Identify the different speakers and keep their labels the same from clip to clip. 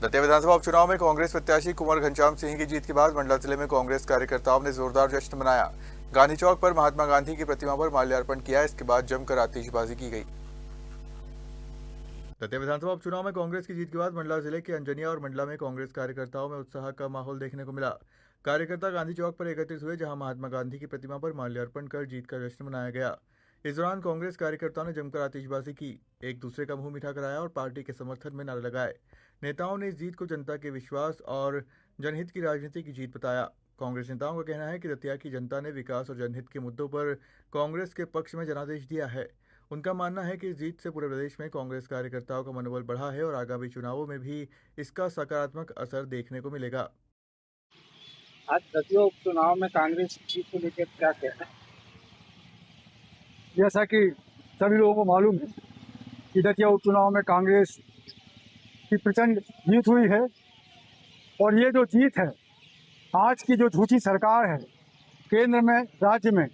Speaker 1: दतिया विधानसभा उपचुनाव में कांग्रेस प्रत्याशी कुंवर घनश्याम सिंह की जीत के बाद मंडला जिले में कांग्रेस कार्यकर्ताओं ने जोरदार जश्न मनाया। गांधी चौक पर महात्मा गांधी की प्रतिमा पर माल्यार्पण किया। इसके बाद जमकर आतिशबाजी की गई। दतिया विधानसभा उपचुनाव में कांग्रेस की जीत के बाद मंडला जिले के अंजनिया और मंडला में कांग्रेस कार्यकर्ताओं में उत्साह का माहौल देखने को मिला। कार्यकर्ता गांधी चौक पर एकत्रित हुए, जहां महात्मा गांधी की प्रतिमा पर माल्यार्पण कर जीत का जश्न मनाया गया। इस दौरान कांग्रेस कार्यकर्ताओं ने जमकर आतिशबाजी की, एक दूसरे का मुंह मीठा कराया और पार्टी के समर्थन में नारे लगाए। नेताओं ने इस जीत को जनता के विश्वास और जनहित की राजनीति की जीत बताया। कांग्रेस नेताओं का कहना है कि दतिया की जनता ने विकास और जनहित के मुद्दों पर कांग्रेस के पक्ष में जनादेश दिया है। उनका मानना है कि इस जीत से पूरे प्रदेश में कांग्रेस कार्यकर्ताओं का मनोबल बढ़ा है और आगामी चुनावों में भी इसका सकारात्मक असर देखने को मिलेगा।
Speaker 2: आज दतिया उपचुनाव में कांग्रेस की जीत को लेकर क्या कहना है?
Speaker 3: जैसा कि सभी लोगों को मालूम है कि दतिया उपचुनाव में कांग्रेस की प्रचंड जीत हुई है और ये जो जीत है, आज की जो झूठी सरकार है केंद्र में, राज्य में,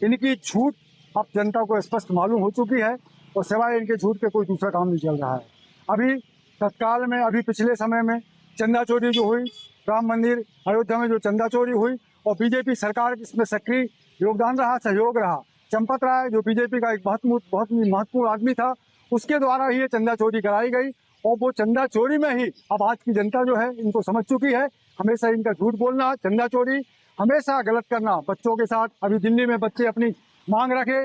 Speaker 3: इनकी झूठ अब जनता को स्पष्ट मालूम हो चुकी है और सिवाय इनके झूठ के कोई दूसरा काम नहीं चल रहा है। अभी तत्काल में, अभी पिछले समय में चंदा चोरी जो हुई, राम मंदिर अयोध्या में जो चंदा चोरी हुई और बीजेपी सरकार इसमें सक्रिय योगदान रहा, सहयोग रहा। चंपत राय जो बीजेपी का एक बहुत महत्वपूर्ण आदमी था, उसके द्वारा ही ये चंदा चोरी कराई गई और वो चंदा चोरी में ही अब आज की जनता जो है इनको समझ चुकी है। हमेशा इनका झूठ बोलना, चंदा चोरी, हमेशा गलत करना बच्चों के साथ। अभी दिल्ली में बच्चे अपनी मांग रखे,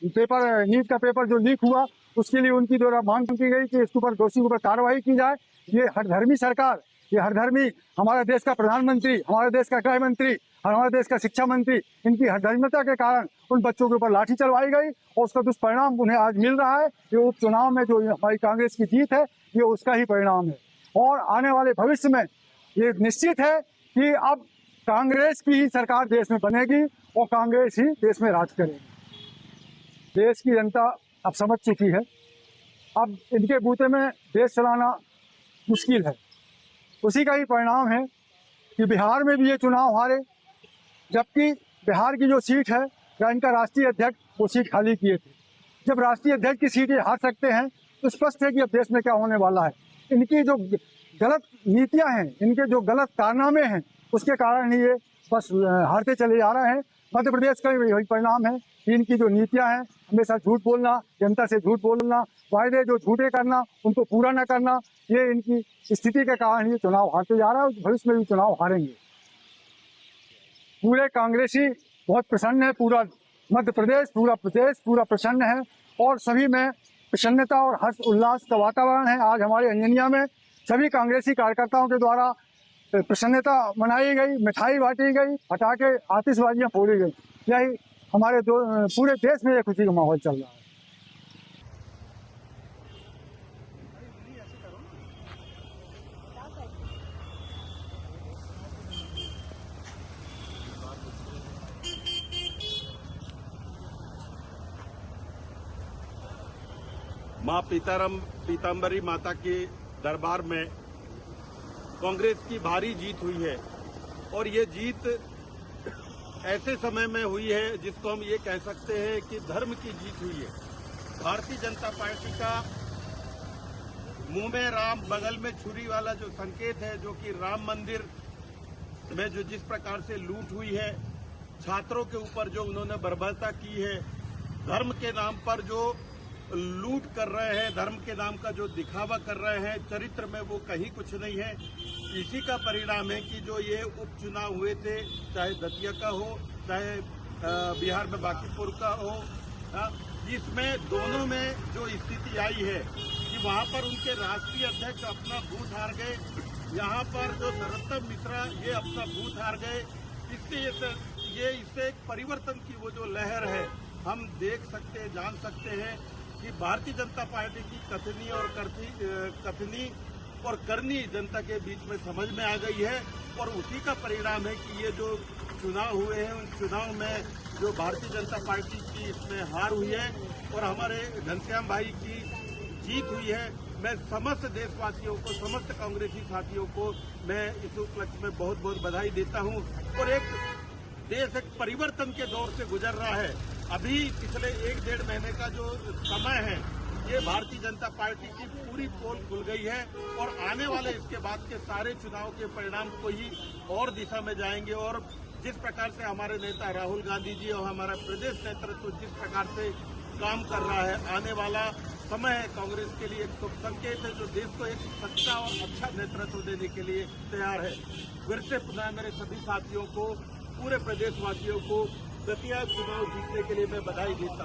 Speaker 3: पेपर नीट का पेपर जो लीक हुआ उसके लिए उनकी द्वारा मांग की गई कि इसके ऊपर दोषी के ऊपर कार्रवाई की जाए। ये हरधर्मी सरकार, ये हरधर्मी हमारे देश का प्रधानमंत्री, हमारे देश का गृह मंत्री, हमारे देश का शिक्षा मंत्री, इनकी हरधर्मिता के कारण उन बच्चों के ऊपर लाठी चलवाई गई और उसका दुष्परिणाम उन्हें आज मिल रहा है। ये उपचुनाव में जो हमारी कांग्रेस की जीत है, ये उसका ही परिणाम है और आने वाले भविष्य में ये निश्चित है कि अब कांग्रेस की ही सरकार देश में बनेगी और कांग्रेस ही देश में राज करेगी। देश की जनता अब समझ चुकी है, अब इनके बूते में देश चलाना मुश्किल है। उसी का ही परिणाम है कि बिहार में भी ये चुनाव हारे, जबकि बिहार की जो सीट है या इनका राष्ट्रीय अध्यक्ष वो सीट खाली किए थे। जब राष्ट्रीय अध्यक्ष की सीट ये हार सकते हैं तो स्पष्ट है कि अब देश में क्या होने वाला है। इनकी जो गलत नीतियां हैं, इनके जो गलत कारनामे हैं, उसके कारण ही ये बस हारते चले जा रहे हैं। मध्य प्रदेश का यही परिणाम है कि इनकी जो नीतियां हैं, हमेशा झूठ बोलना, जनता से झूठ बोलना, वायदे जो झूठे करना उनको पूरा न करना, ये इनकी स्थिति के कारण ये चुनाव हारते जा रहा है और भविष्य में भी चुनाव हारेंगे। पूरे कांग्रेसी बहुत प्रसन्न है, पूरा मध्य प्रदेश, पूरा प्रदेश पूरा प्रसन्न है और सभी में प्रसन्नता और हर्ष उल्लास का वातावरण है। आज हमारे अंजनिया में सभी कांग्रेसी कार्यकर्ताओं के द्वारा प्रसन्नता मनाई गई, मिठाई बांटी गई, पटाखे, आतिशबाजियां फोड़ी गई। यही हमारे पूरे देश में ये खुशी का माहौल चल रहा है।
Speaker 4: मां पीताम्बरी माता के दरबार में कांग्रेस की भारी जीत हुई है और ये जीत ऐसे समय में हुई है जिसको हम ये कह सकते हैं कि धर्म की जीत हुई है। भारतीय जनता पार्टी का मुंह में राम बगल में छुरी वाला जो संकेत है, जो कि राम मंदिर में जो जिस प्रकार से लूट हुई है, छात्रों के ऊपर जो उन्होंने बर्बरता की है, धर्म के नाम पर जो लूट कर रहे हैं, धर्म के नाम का जो दिखावा कर रहे हैं, चरित्र में वो कहीं कुछ नहीं है। इसी का परिणाम है कि जो ये उपचुनाव हुए थे, चाहे दतिया का हो, चाहे बिहार में बांकीपुर का हो, इसमें दोनों में जो स्थिति आई है कि वहां पर उनके राष्ट्रीय अध्यक्ष अपना बूथ हार गए, यहाँ पर जो नरोत्तम मिश्रा ये अपना बूथ हार गए। इससे एक परिवर्तन की वो जो लहर है हम देख सकते हैं, जान सकते हैं कि भारतीय जनता पार्टी की कथनी और करनी जनता के बीच में समझ में आ गई है और उसी का परिणाम है कि ये जो चुनाव हुए हैं, उन चुनाव में जो भारतीय जनता पार्टी की इसमें हार हुई है और हमारे घनश्याम भाई की जीत हुई है। मैं समस्त देशवासियों को, समस्त कांग्रेसी साथियों को मैं इस उपलक्ष्य में बहुत बहुत बधाई देता हूं और एक देश एक परिवर्तन के दौर से गुजर रहा है। अभी पिछले 1-1.5 महीने का जो समय है ये भारतीय जनता पार्टी की पूरी पोल खुल गई है और आने वाले इसके बाद के सारे चुनाव के परिणाम को ही और दिशा में जाएंगे। और जिस प्रकार से हमारे नेता राहुल गांधी जी और हमारा प्रदेश नेतृत्व जिस प्रकार से काम कर रहा है, आने वाला समय है कांग्रेस के लिए एक शुभ संकेत है, जो देश को एक सच्चा और अच्छा नेतृत्व देने के लिए तैयार है। फिर से पुनः मेरे सभी साथियों को, पूरे प्रदेशवासियों को दतिया चुनाव जीतने के लिए मैं बधाई देता हूं।